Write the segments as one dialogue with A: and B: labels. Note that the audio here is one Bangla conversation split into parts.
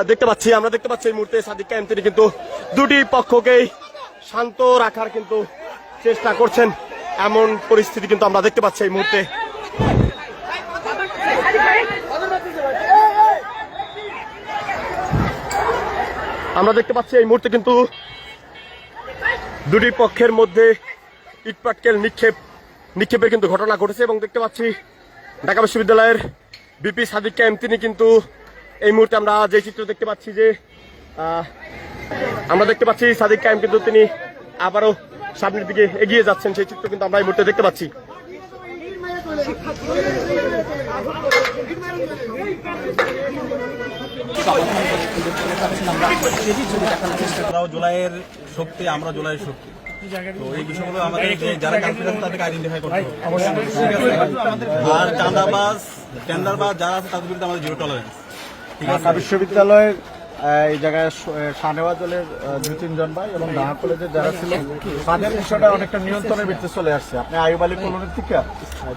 A: আমরা দেখতে পাচ্ছি এই মুহূর্তে সাদিক কায়েম তিনি কিন্তু দুটি পক্ষকেই শান্ত রাখার কিন্তু চেষ্টা করছেন, এমন পরিস্থিতি কিন্তু আমরা দেখতে পাচ্ছি এই মুহূর্তে। আমরা দেখতে পাচ্ছি এই মুহূর্তে কিন্তু দুটি পক্ষের মধ্যে ইটপাটকেল নিক্ষেপের কিন্তু ঘটনা ঘটেছে এবং দেখতে পাচ্ছি ঢাকা বিশ্ববিদ্যালয়ের বিপি সাদিক কায়েম তিনি কিন্তু এই মুহূর্তে আমরা যে চিত্র দেখতে পাচ্ছি যে সাদিক কায়েম কিন্তু তিনি আবারও সামনের দিকে এগিয়ে যাচ্ছেন, সেই চিত্র কিন্তু আমরা এই মুহূর্তে দেখতে পাচ্ছি।
B: জুলাইয়ের শক্তি, আমরা জুলাইয়ের শক্তি। তো এই বিষয়গুলো আমাদের যারা কনফিডেন্স তাদেরকে আইডেন্টিফাই করতে হবে। আর টেন্ডারবাজ যারা আছে তাদের বিরুদ্ধে আমাদের জিরো টলারেন্স।
C: ঢাকা বিশ্ববিদ্যালয়ের এই জায়গায় শাহনেওয়াজ দলের 2-3 জন ভাই এবং ঢাকা কলেজের যারা ছিল তাদের বিষয়টা অনেকটা নিয়ন্ত্রণের ভিতরে চলে আসছে। আপনি আইয়ুব আলী কলোনির থেকে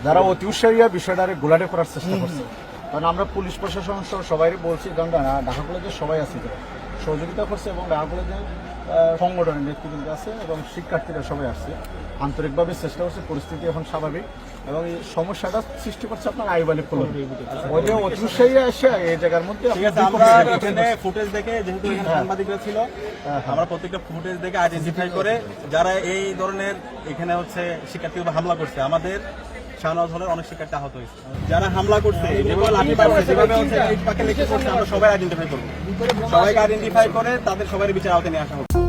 C: যারা অতি উৎসাহীরা বিষয়টা গোলাটে করার চেষ্টা করছে, কারণ আমরা পুলিশ প্রশাসন সহ সবাই বলছি, কারণ ঢাকা কলেজের সবাই আছে সহযোগিতা করছে এবং ঢাকা কলেজের সংগঠনের নেতৃবৃন্দ আছে এবং শিক্ষার্থীরা সবাই আসছে, আন্তরিকভাবে চেষ্টা করছে। পরিস্থিতি এখন স্বাভাবিক এবং এই সমস্যাটা সৃষ্টি করছে আপনার আইয়ুব আলী কলোনি। ওই যে অতি উৎসাহী এসে এই জায়গার মধ্যে
B: ফুটেজ দেখে, যেহেতু এখানে সাংবাদিকরা ছিল, আমরা প্রত্যেকটা ফুটেজ দেখে আইডেন্টিফাই করে যারা এই ধরনের এখানে হচ্ছে শিক্ষার্থীর উপর হামলা করছে, আমাদের শাহনেওয়াজ হলের অনেক শিক্ষার্থী আহত হয়েছে, যারা হামলা করছে, যেভাবে লাঠি মারছে, যেভাবে হচ্ছে ইট পাকে লেগে করছে, আমরা সবাই আইডেন্টিফাই করবো। সবাইকে আইডেন্টিফাই করে তাদের সবাই বিচার আওতায় নিয়ে আসা হবে।